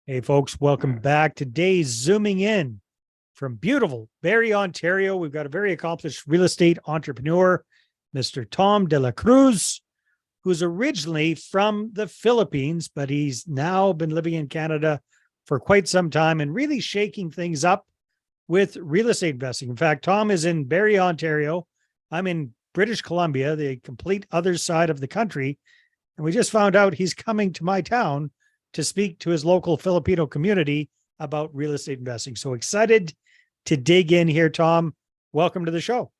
Hey, folks, welcome back. Today's zooming in from beautiful Barrie, Ontario. We've got a very accomplished real estate entrepreneur, Mr. Tom Dela Cruz, who's originally from the Philippines, but he's now been living in Canada for quite some time and really shaking things up with real estate investing. In fact, Tom is in Barrie, Ontario. I'm in British Columbia, the complete other side of the country. And we just found out he's coming to my town to speak to his local Filipino community about real estate investing. So excited to dig in here, Tom. Welcome to the show.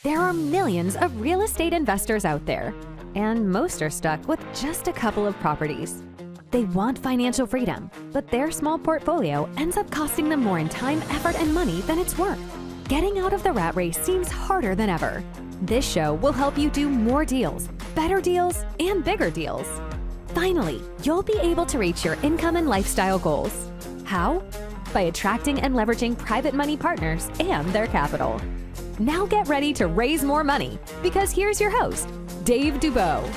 There are millions of real estate investors out there, and most are stuck with just a couple of properties. They want financial freedom, but their small portfolio ends up costing them more in time, effort, and money than it's worth. Getting out of the rat race seems harder than ever. This show will help you do more deals, better deals, and bigger deals. Finally, you'll be able to reach your income and lifestyle goals. How? By attracting and leveraging private money partners and their capital. Now get ready to raise more money, because here's your host, Dave Dubow.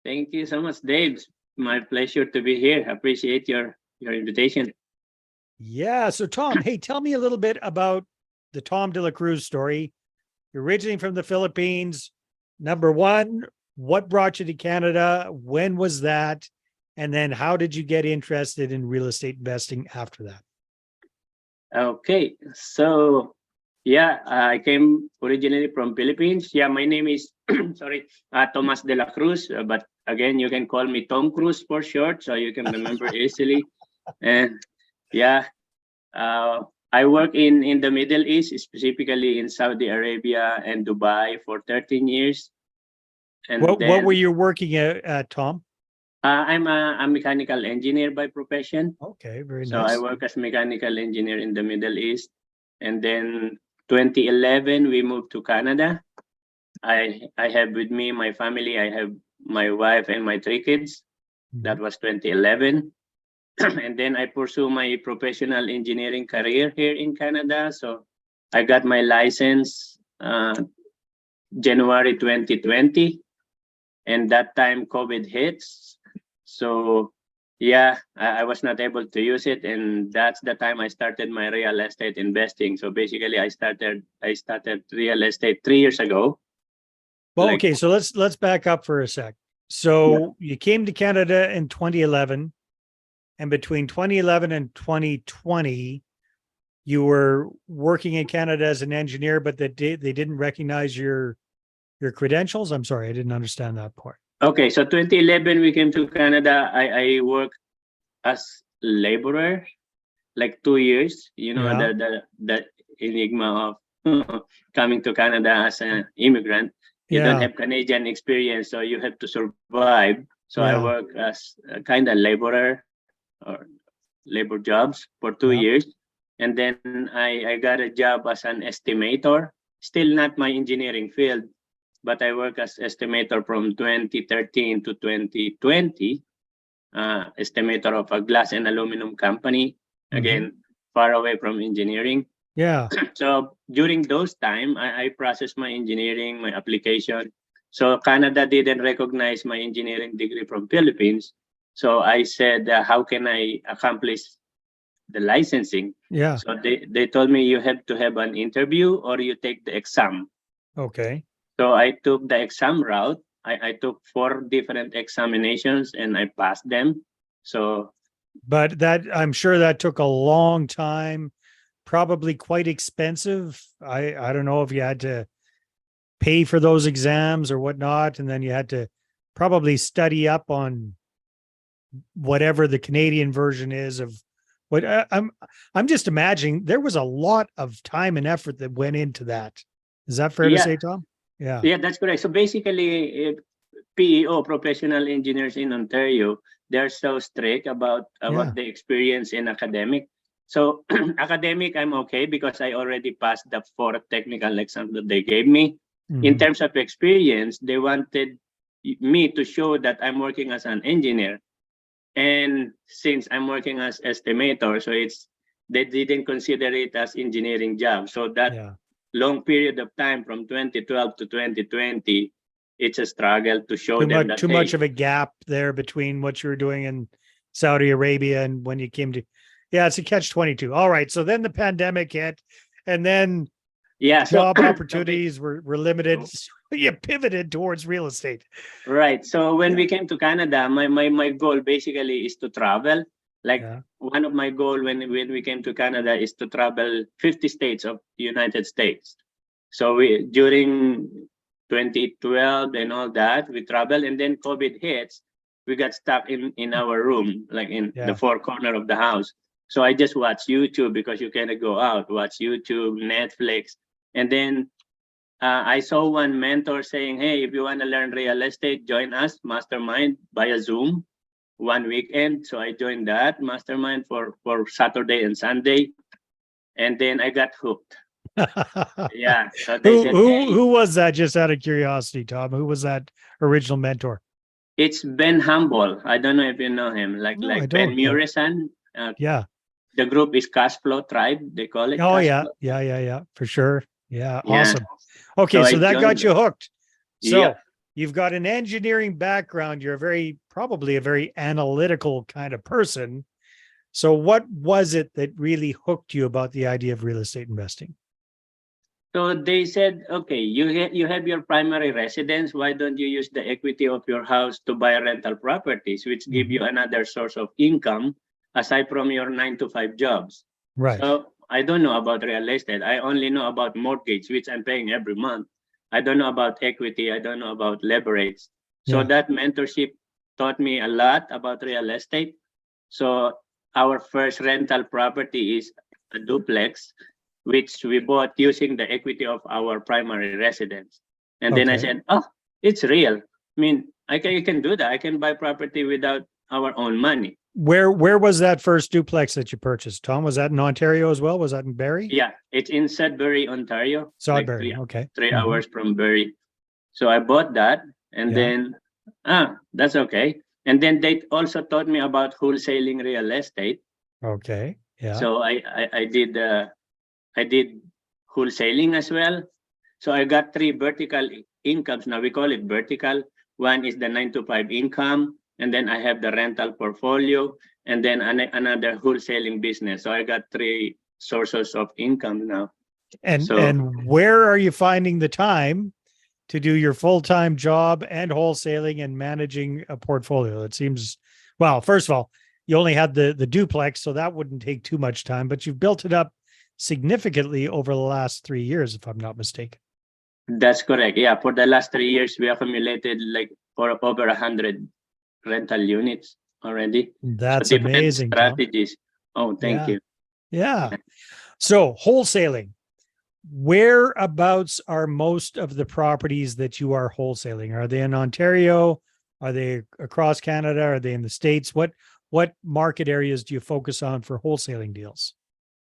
Thank you so much, Dave. My pleasure to be here. Appreciate your invitation. Yeah. So, Tom, hey, tell me a little bit about the Tom Dela Cruz story. You're originally from the Philippines. Number one, what brought you to Canada? When was that? And then how did you get interested in real estate investing after that? Okay, so yeah, I came originally from Philippines. Yeah, my name is Tomas de la Cruz, but again, you can call me Tom Cruz for short, so you can remember easily. And yeah, I work in the Middle East, specifically in Saudi Arabia and Dubai for 13 years. And what then, were you working at, Tom? I'm a mechanical engineer by profession. Okay, very So nice. I work as mechanical engineer in the Middle East. And then 2011, we moved to Canada. I have with me my family. I have my wife and my 3 kids. That was 2011. And then I pursue my professional engineering career here in Canada. So I got my license January 2020. And that time COVID hits. So yeah, I was not able to use it. And that's the time I started my real estate investing. So basically I started real estate 3 years ago. Well, okay, so let's back up for a sec. So you came to Canada in 2011, and between 2011 and 2020, you were working in Canada as an engineer, but they didn't recognize your credentials. I'm sorry, I didn't understand that part. Okay, so 2011 we came to Canada. I worked as laborer, like 2 years. You know, the enigma of coming to Canada as an immigrant. You don't have Canadian experience, so you have to survive. So I work as a kind of laborer or labor jobs for 2 years. And then I got a job as an estimator, still not my engineering field, but I work as estimator from 2013 to 2020, estimator of a glass and aluminum company, again, far away from engineering. Yeah. So during those time, I processed my engineering, my application. So Canada didn't recognize my engineering degree from Philippines. So I said, how can I accomplish the licensing? Yeah. So they told me you have to have an interview or you take the exam. Okay. So I took the exam route. I took 4 different examinations and I passed them. So, but that, I'm sure that took a long time, probably quite expensive. I don't know if you had to pay for those exams or whatnot, and then you had to probably study up on whatever the Canadian version is of what I'm just imagining there was a lot of time and effort that went into that. Is that fair to say, Tom? Yeah, that's correct. So basically, PEO, professional engineers in Ontario, they're so strict about what they experience in academic. So academic, I'm okay because I already passed the 4 technical exams that they gave me. In terms of experience, they wanted me to show that I'm working as an engineer. And since I'm working as estimator, so they didn't consider it as engineering job. So that long period of time from 2012 to 2020, it's a struggle to show Too them much, that, too hey, much of a gap there between what you were doing in Saudi Arabia and when you came to, yeah, it's a catch-22. All right. So then the pandemic hit and then yeah, so job so opportunities were limited. So you pivoted towards real estate. right. So when Yeah. we came to Canada, my goal basically is to travel. Like Yeah. one of my goal when we came to Canada is to travel 50 states of the United States. So we during 2012 and all that, we traveled, and then COVID hits. We got stuck in our room, like in the Yeah. four corner of the house. So I just watch YouTube because you cannot go out. Watch YouTube, Netflix, and then I saw one mentor saying, "Hey, if you want to learn real estate, join us mastermind via Zoom one weekend." So I joined that mastermind for Saturday and Sunday, and then I got hooked. Yeah. So they said, "Hey, Who was that? Just out of curiosity, Tom. Who was that original mentor? it's Ben Humble. I don't know if you know him, No, I like Ben don't. But Murison. yeah. The group is Cash Flow Tribe. They call it Oh Cash yeah. Flow. Yeah. For sure. Yeah. Yeah. Awesome. So Okay. I So that got joined. you hooked. Yeah. So you've got an engineering background. You're probably a very analytical kind of person. So what was it that really hooked you about the idea of real estate investing? So they said, okay, you have your primary residence. Why don't you use the equity of your house to buy rental properties, which give you another source of income aside from your 9 to 5 jobs? Right. So I don't know about real estate. I only know about mortgage, which I'm paying every month. I don't know about equity. I don't know about leverage. So Yeah. that mentorship taught me a lot about real estate. So our first rental property is a duplex, which we bought using the equity of our primary residence. And then I Okay. said, oh, it's real. I mean, I can do that. I can buy property without our own money. Where was that first duplex that you purchased, Tom? Was that in Ontario as well? Was that in Barrie? Yeah, it's in Sudbury, Ontario, like Sudbury. Okay. three Mhm. hours from Barrie. So I bought that, and Yeah. then that's okay. And then they also taught me about wholesaling real estate. Okay. Yeah. So I did wholesaling as well. So I got 3 vertical incomes. Now we call it vertical. One is the 9 to 5 income, and then I have the rental portfolio, and then another wholesaling business. So I got 3 sources of income now. And where are you finding the time to do your full-time job and wholesaling and managing a portfolio? It seems, well, first of all, you only had the duplex, so that wouldn't take too much time, but you've built it up significantly over the last 3 years, if I'm not mistaken. That's correct. Yeah, for the last 3 years, we accumulated like for over 100 rental units already. That's So different amazing, Tom. strategies. Oh, thank Yeah. you. Yeah. So wholesaling, whereabouts are most of the properties that you are wholesaling? Are they in Ontario? Are they across Canada? Are they in the States? What market areas do you focus on for wholesaling deals?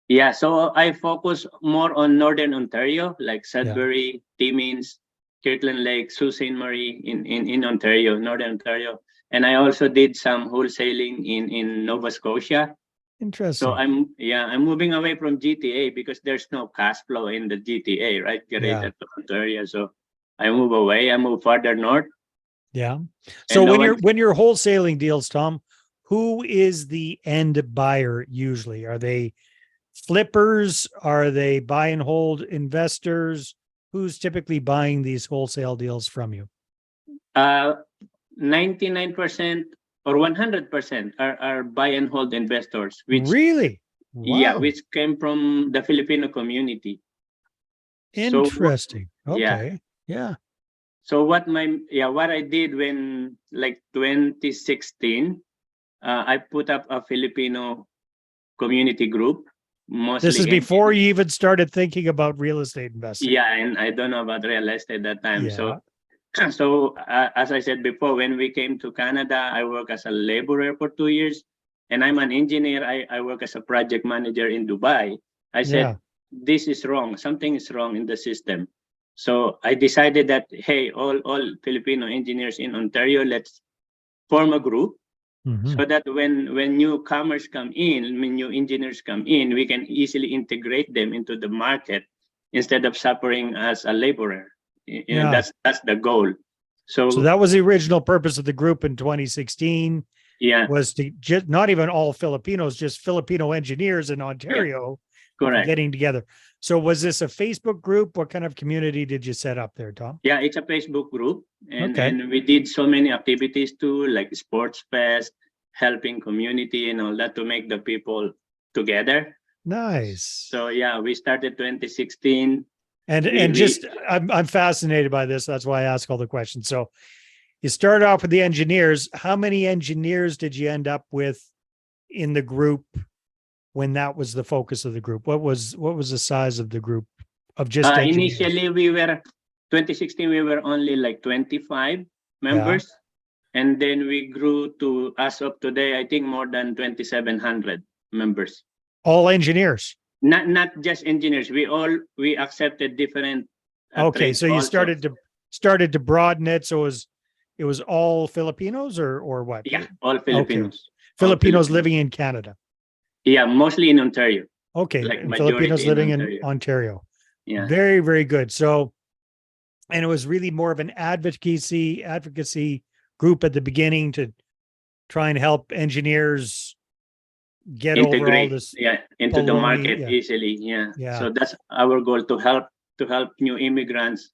Yeah, so I focus more on Northern Ontario, like Sudbury, Timmins, Kirkland Lake, Sault Ste. Marie in Ontario, Northern Ontario. And I also did some wholesaling in Nova Scotia. Interesting. So I'm moving away from GTA because there's no cash flow in the GTA, right? Greater Toronto area. So I move away. I move farther north. Yeah. So And when you're wholesaling deals, Tom, who is the end buyer usually? Are they flippers? Are they buy and hold investors? Who's typically buying these wholesale deals from you? 99% or 100% are buy and hold investors, which Really? Wow. which came from the Filipino community. Interesting. So, okay. Yeah. So what I did when like 2016, I put up a Filipino community group. Mostly This is before you even started thinking about real estate investing. Yeah, and I don't know about real estate at that time. Yeah. So as I said before, when we came to Canada, I worked as a laborer for 2 years, and I'm an engineer. I work as a project manager in Dubai. I said, this is wrong. Something is wrong in the system. So I decided that, hey, all Filipino engineers in Ontario, let's form a group so that when newcomers come in, when new engineers come in, we can easily integrate them into the market instead of suffering as a laborer. You know, that's the goal. So that was the original purpose of the group in 2016, yeah, was to just not even all Filipinos, just Filipino engineers in Ontario correct. getting together. So was this a Facebook group? What kind of community did you set up there, Tom? Yeah, it's a Facebook group, and Okay. and we did so many activities too, like sports fest, helping community and all that to make the people together. Nice. So yeah, we started 2016. And just I'm fascinated by this. That's why I ask all the questions. So you started off with the engineers. How many engineers did you end up with in the group when that was the focus of the group? What was the size of the group of just engineers? Initially, we were 2016. We were only like 25 members, and then we grew to, as of today, I think more than 2,700 members. All engineers. Not just engineers. We accepted different. Okay, trades so you also. started to broaden it. So it was all Filipinos or what? Yeah, all Filipinos. Okay. Filipinos living in Canada. Yeah, mostly in Ontario. Okay, Like and Filipinos living in Ontario. Ontario. Yeah. Very, very good. So, and it was really more of an advocacy group at the beginning to try and help engineers get Integrate, over all this. into the baloney, market yeah. easily. Yeah. Yeah. So that's our goal, to help new immigrants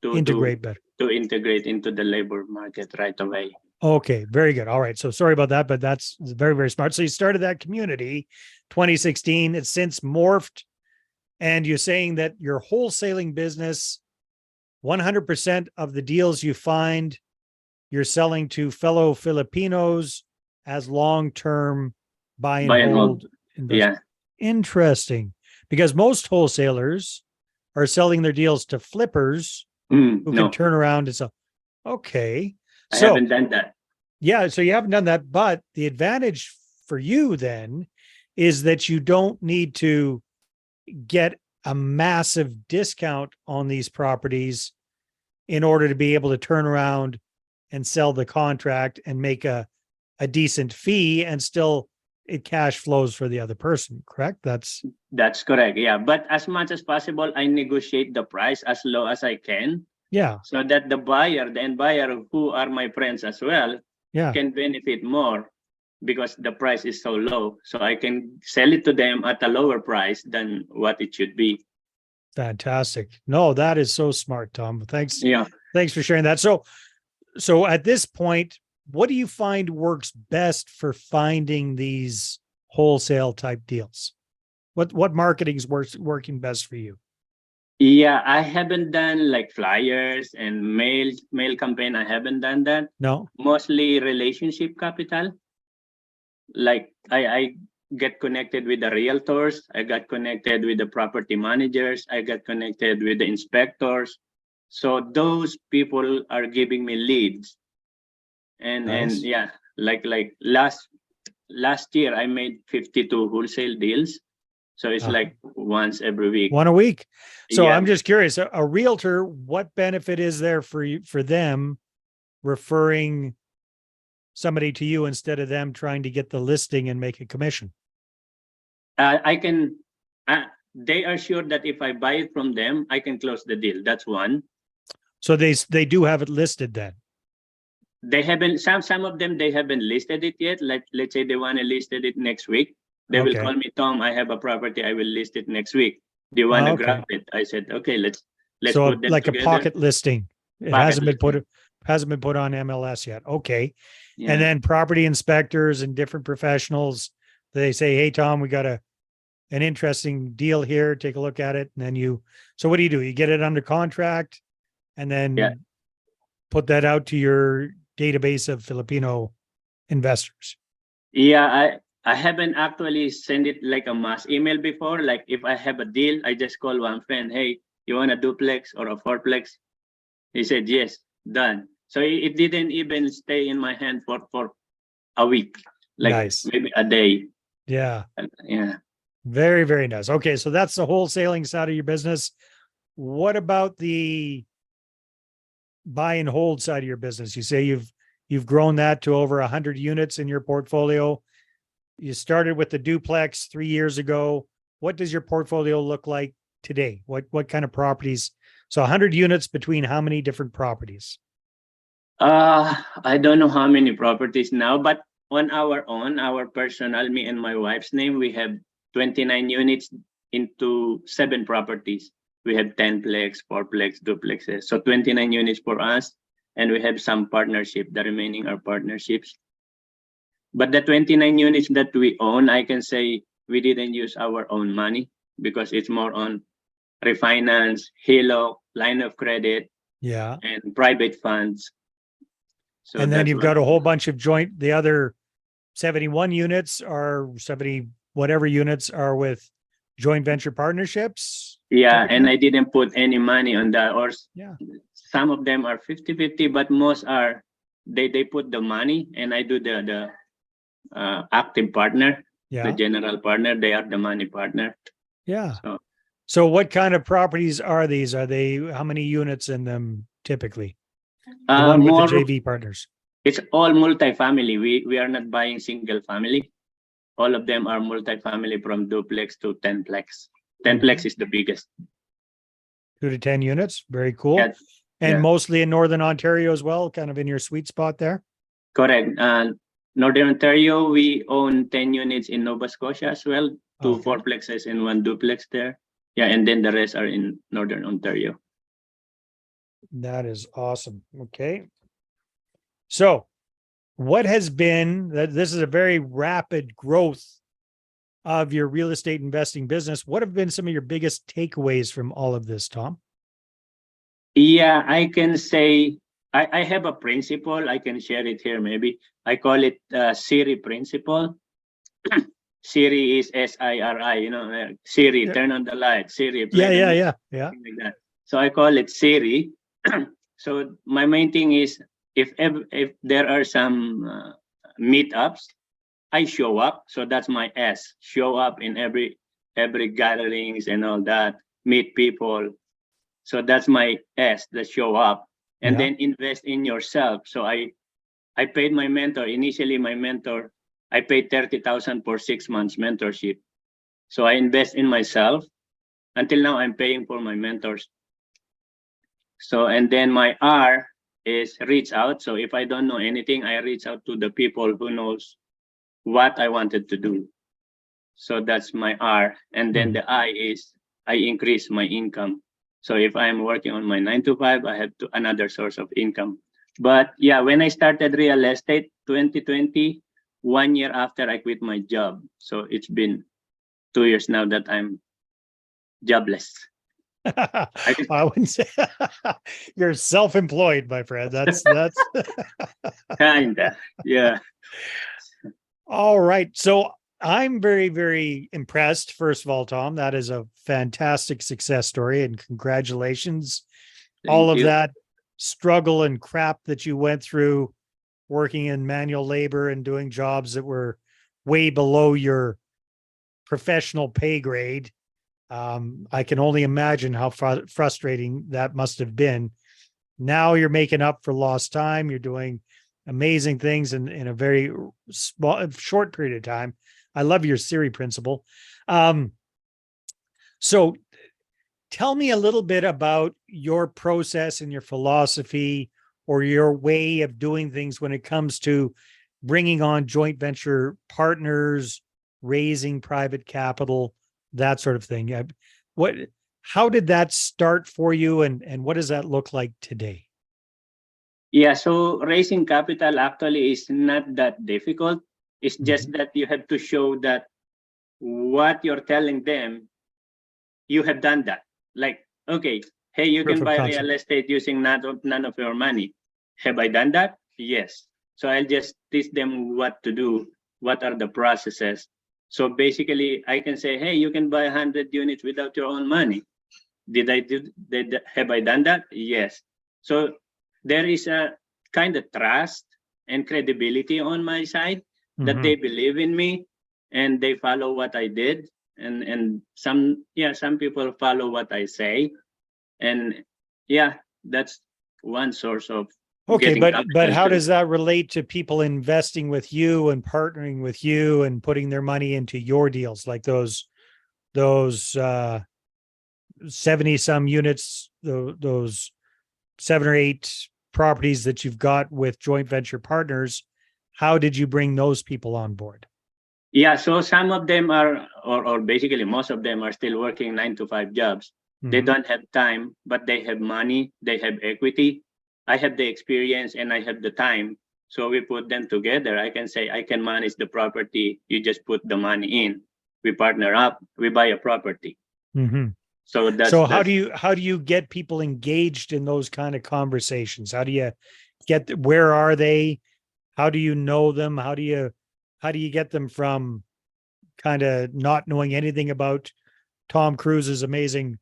to Integrate better. to integrate into the labor market right away. Okay, very good. All right. So sorry about that, but that's very, very smart. So you started that community 2016. It's since morphed, and you're saying that your wholesaling business, 100% of the deals you find, you're selling to fellow Filipinos as long-term buy and hold investment. Yeah. Interesting, because most wholesalers are selling their deals to flippers who No, can turn around and sell. Okay. I So haven't done that. yeah, so you haven't done that, but the advantage for you then is that you don't need to get a massive discount on these properties in order to be able to turn around and sell the contract and make a decent fee, and still it cash flows for the other person, correct? That's correct. Yeah, but as much as possible, I negotiate the price as low as I can, yeah, so that the end buyer, who are my friends as well, yeah. can benefit more, because the price is so low. So I can sell it to them at a lower price than what it should be. Fantastic. No, that is so smart, Tom. Thanks. Yeah. Thanks for sharing that. So at this point, what do you find works best for finding these wholesale type deals? What marketing is working best for you? Yeah, I haven't done like flyers and mail campaign. I haven't done that. No. Mostly relationship capital. Like I get connected with the realtors. I got connected with the property managers. I got connected with the inspectors. So those people are giving me leads. And Nice. yeah, like last year I made 52 wholesale deals. So it's like once every week. One a week. So Yeah. I'm just curious, a realtor, what benefit is there for you, for them referring somebody to you instead of them trying to get the listing and make a commission? I can. They are sure that if I buy it from them, I can close the deal. That's one. So they do have it listed then. They haven't. Some of them, they haven't listed it yet. Let's say they want to list it next week. They will call me, Tom, I have a property. I will list it next week. Do you want to grab it? I said, okay, let's so put them like together. a pocket listing. It Pocket hasn't listing. been put on MLS yet. Okay. Yeah. And then property inspectors and different professionals, they say, hey, Tom, we got an interesting deal here. Take a look at it. And then so what do? You get it under contract and then put that out to your database of Filipino investors. Yeah, I haven't actually sent it like a mass email before. Like if I have a deal, I just call one friend, hey, you want a duplex or a fourplex? He said, yes, done. So it didn't even stay in my hand for a week, like Nice. maybe a day. Yeah. Yeah. Very, very nice. Okay. So that's the wholesaling side of your business. What about the buy and hold side of your business? You say you've grown that to over 100 units in your portfolio. You started with the duplex 3 years ago. What does your portfolio look like today? What kind of properties? So 100 units between how many different properties? I don't know how many properties now, but on our own, our personal, me and my wife's name, we have 29 units into 7 properties. We have 10 plex, 4 plex, duplexes. So 29 units for us. And we have some partnership. The remaining are partnerships. But the 29 units that we own, I can say we didn't use our own money because it's more on refinance, HELOC, line of credit, Yeah. and private funds. So And then that's you've got a whole bunch of the other 71 units or 70 whatever units are with joint venture partnerships. yeah, typically? and I didn't put any money on that. Or Yeah. some of them are 50-50, but most are they put the money and I do the active partner, the Yeah. general partner. They are the money partner. Yeah. So So what kind of properties are these? Are they, how many units in them typically? The one with the more, JV partners. it's all multifamily. We are not buying single family. All of them are multifamily from duplex to 10plex. 10plex is the biggest. 2 to 10 units. Very cool. Yeah, And yeah. mostly in Northern Ontario as well, kind of in your sweet spot there. Correct. Northern Ontario, we own 10 units in Nova Scotia as well, 2 Okay. 4plexes and 1 duplex there. Yeah, and then the rest are in Northern Ontario. That is awesome. Okay. So what has been that this is a very rapid growth of your real estate investing business. What have been some of your biggest takeaways from all of this, Tom? Yeah, I can say I have a principle. I can share it here maybe. I call it S.I.R.I principle. S.I.R.I is S-I.R.I, Siri, Yeah. turn on the light. Siri, play the Yeah. something like that. So I call it S.I.R.I. So my main thing is if there are some meetups, I show up. So that's my S. Show up in every gatherings and all that. Meet people. So that's my S. The show up, and Yeah. then invest in yourself. So I paid my mentor initially. My mentor, I paid 30,000 for 6 months mentorship. So I invest in myself. Until now, I'm paying for my mentors. So and then my R is reach out. So if I don't know anything, I reach out to the people who knows what I wanted to do. So that's my R. And then the I is I increase my income. So if I'm working on my 9 to 5, I have another source of income. But yeah, when I started real estate 2020, 1 year after I quit my job. So it's been 2 years now that I'm jobless. I wouldn't say you're self-employed, my friend. That's Kinda, yeah. all right. So I'm very, very impressed. First of all, Tom, that is a fantastic success story and congratulations. All Thank of you. that struggle and crap that you went through working in manual labor and doing jobs that were way below your professional pay grade. I can only imagine how frustrating that must have been. Now you're making up for lost time. You're doing amazing things in a very short period of time. I love your S.I.R.I principle. So tell me a little bit about your process and your philosophy or your way of doing things when it comes to bringing on joint venture partners, raising private capital, that sort of thing. How did that start for you and what does that look like today? Yeah, so raising capital actually is not that difficult. It's just that you have to show that what you're telling them, you have done that. Like, okay, hey, you Proof can of buy concept. real estate using none of your money. Have I done that? Yes. So I'll just teach them what to do, what are the processes. So basically, I can say, hey, you can buy 100 units without your own money. Have I done that? Yes. So there is a kind of trust and credibility on my side that they believe in me and they follow what I did. And some people follow what I say. And yeah, that's one source of Okay, getting but how capital. does that relate to people investing with you and partnering with you and putting their money into your deals, like those 70 some units, those 7 or 8 properties that you've got with joint venture partners, how did you bring those people on board? Yeah, so some of them are, or basically most of them are still working 9 to 5 jobs. They don't have time, but they have money, they have equity. I have the experience and I have the time. So we put them together. I can say, I can manage the property. You just put the money in. We partner up, we buy a property. So so how do you get people engaged in those kind of conversations? How do you where are they? How do you know them? How do you get them from kind of not knowing anything about Tom Cruise's amazing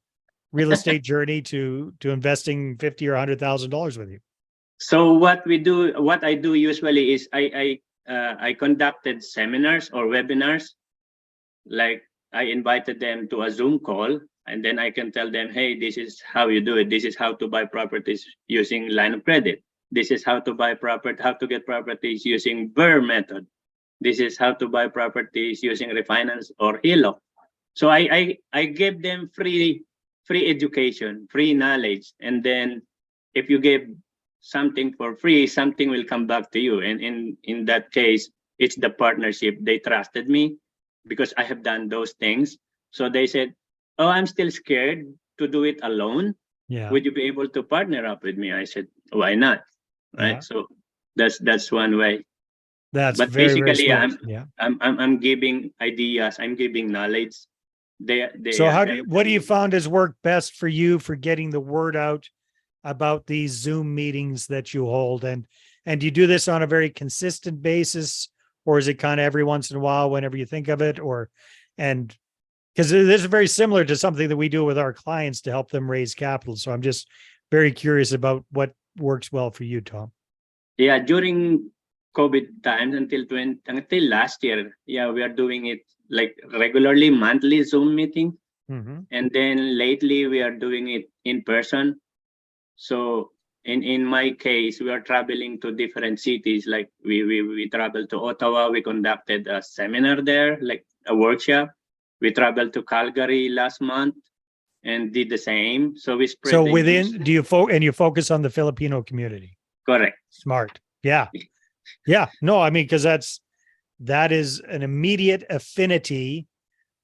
real estate journey to investing $50,000 or $100,000 with you? So what I do usually is I conducted seminars or webinars. Like I invited them to a Zoom call, and then I can tell them, hey, this is how you do it. This is how to buy properties using line of credit. This is how to get properties using BRRRR method. This is how to buy properties using refinance or HELOC. So I give them free education, free knowledge. And then if you give something for free, something will come back to you. And in that case, it's the partnership. They trusted me because I have done those things. So they said, oh, I'm still scared to do it alone. Yeah. Would you be able to partner up with me? I said, why not? Right. Yeah. So that's one way. That's but very, basically, very I'm giving ideas. I'm giving knowledge. So what do you found has worked best for you for getting the word out about these Zoom meetings that you hold? And do you do this on a very consistent basis, or is it kind of every once in a while whenever you think of it? And because this is very similar to something that we do with our clients to help them raise capital. So I'm just very curious about what works well for you, Tom. Yeah, during COVID times until last year, we are doing it like regularly, monthly Zoom meeting. And then lately we are doing it in person. So in my case, we are traveling to different cities. Like we traveled to Ottawa. We conducted a seminar there, like a workshop. We traveled to Calgary last month and did the same. So we spread. So you focus on the Filipino community? Correct. Smart. Yeah. Yeah. No, I mean, because that is an immediate affinity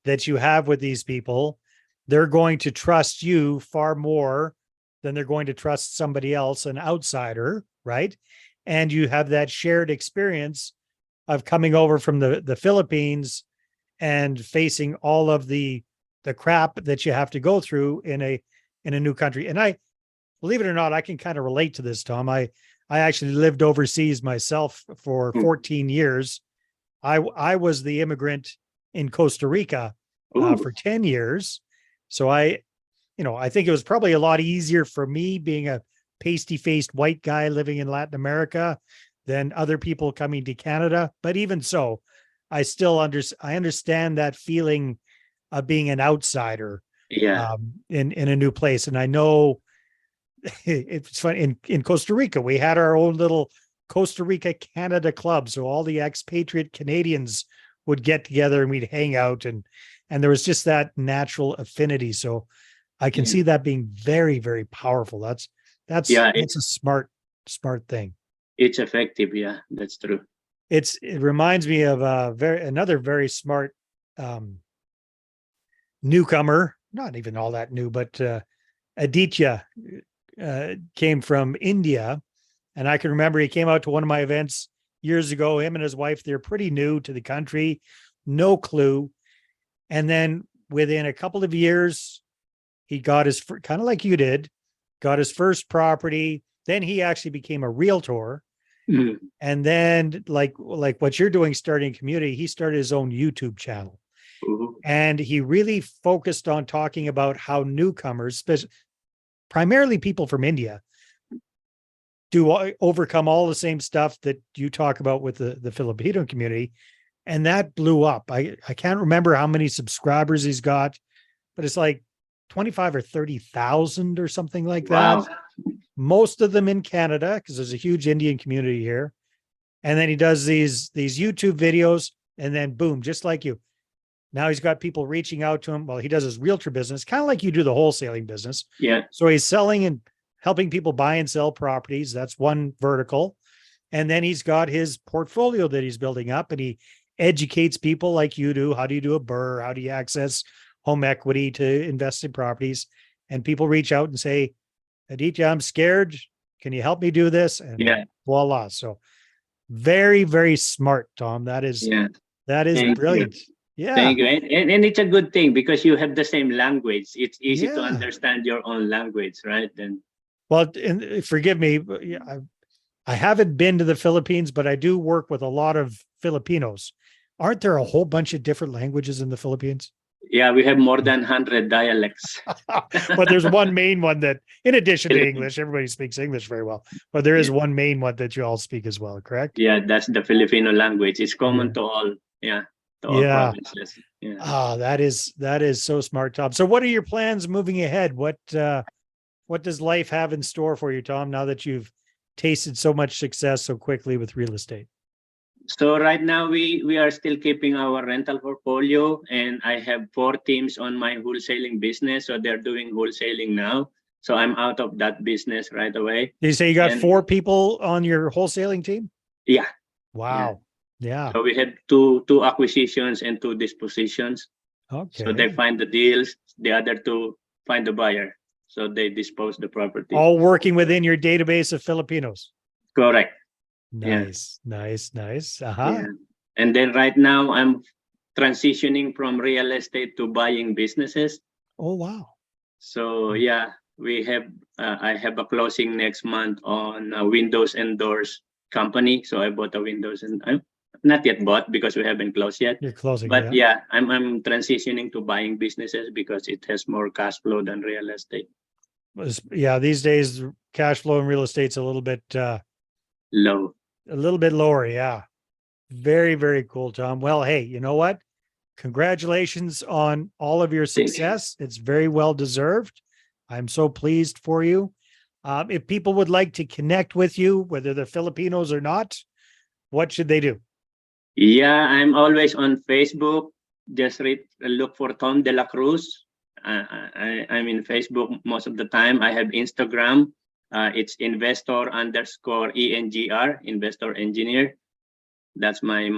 that you have with these people. They're going to trust you far more than they're going to trust somebody else, an outsider, right? And you have that shared experience of coming over from the Philippines and facing all of the crap that you have to go through in a new country. And I, believe it or not, I can kind of relate to this, Tom. I actually lived overseas myself for 14 years. I was the immigrant in Costa Rica for 10 years. So I think it was probably a lot easier for me being a pasty-faced white guy living in Latin America than other people coming to Canada. But even so, I still understand that feeling of being an outsider in a new place. And I know it's fun in Costa Rica, we had our own little Costa Rica Canada club. So all the expatriate Canadians would get together and we'd hang out and there was just that natural affinity. So I can see that being very, very powerful. That's a smart thing. It's effective. Yeah, that's true. It reminds me of another very smart newcomer, not even all that new, but Aditya came from India. And I can remember he came out to one of my events years ago, him and his wife. They're pretty new to the country, no clue. And then within a couple of years, he got his, kind of like you did, got his first property. Then he actually became a realtor. And then like what you're doing, starting a community, he started his own YouTube channel. And he really focused on talking about how newcomers, primarily people from India, do overcome all the same stuff that you talk about with the Filipino community. And that blew up. I can't remember how many subscribers he's got, but it's like 25 or 30,000 or something like that. Wow. Most of them in Canada, because there's a huge Indian community here. And then he does these YouTube videos, and then boom, just like you. Now he's got people reaching out to him. Well, he does his realtor business, kind of like you do the wholesaling business. Yeah. So he's selling in helping people buy and sell properties. That's one vertical. And then he's got his portfolio that he's building up, and he educates people like you do. How do you do a BRRRR? How do you access home equity to invest in properties? And people reach out and say, Aditya, I'm scared. Can you help me do this? And voila. So very, very smart, Tom. That is Thank brilliant. You. Yeah. Thank you. And it's a good thing because you have the same language. It's easy to understand your own language, right? Well, and forgive me, I haven't been to the Philippines, but I do work with a lot of Filipinos. Aren't there a whole bunch of different languages in the Philippines? Yeah, we have more than 100 dialects. But there's one main one that, in addition to English, everybody speaks English very well. But there is one main one that you all speak as well, correct? Yeah, that's the Filipino language. It's common to all. To all provinces. Yeah. Oh, that is so smart, Tom. So what are your plans moving ahead? What does life have in store for you, Tom, now that you've tasted so much success so quickly with real estate? So right now we are still keeping our rental portfolio, and I have 4 teams on my wholesaling business. So they're doing wholesaling now. So I'm out of that business right away. Did you say you got 4 people on your wholesaling team? Yeah. Wow. Yeah. So we had two acquisitions and 2 dispositions. Okay. So they find the deals, the other 2 find the buyer. So they dispose the property. All working within your database of Filipinos. Correct. Nice. Yeah. And then right now I'm transitioning from real estate to buying businesses. Oh, wow. So we have I have a closing next month on a windows and doors company. So I bought a windows and not yet bought because we haven't closed yet. You're closing. But I'm transitioning to buying businesses because it has more cash flow than real estate. Yeah, these days cash flow in real estate's a little bit low. A little bit lower, yeah. Very, very cool, Tom. Well, hey, you know what? Congratulations on all of your success. It's very well deserved. I'm so pleased for you. If people would like to connect with you, whether they're Filipinos or not, what should they do? Yeah, I'm always on Facebook. Just look for Tom Dela Cruz. I'm in Facebook most of the time. I have Instagram. It's investor_ENGR, investor engineer. That's my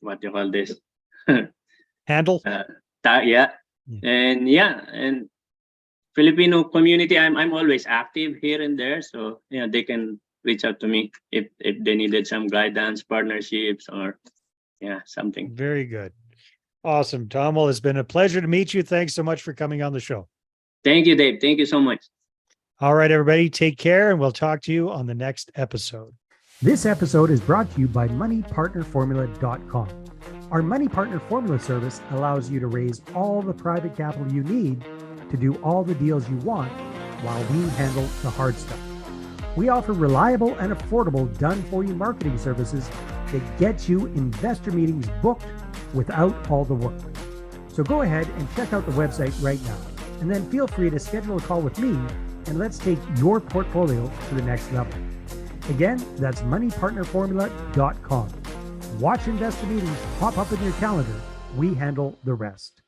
what you call this handle. And Filipino community. I'm always active here and there. So they can reach out to me if they needed some guidance, partnerships, or something. Very good. Awesome, Tom. Well, it's been a pleasure to meet you. Thanks so much for coming on the show. Thank you, Dave. Thank you so much. All right, everybody, take care, and we'll talk to you on the next episode. This episode is brought to you by moneypartnerformula.com. Our Money Partner Formula service allows you to raise all the private capital you need to do all the deals you want while we handle the hard stuff. We offer reliable and affordable done-for-you marketing services that get you investor meetings booked without all the work. So go ahead and check out the website right now, and then feel free to schedule a call with me, and let's take your portfolio to the next level. Again, that's moneypartnerformula.com. Watch investor meetings pop up in your calendar. We handle the rest.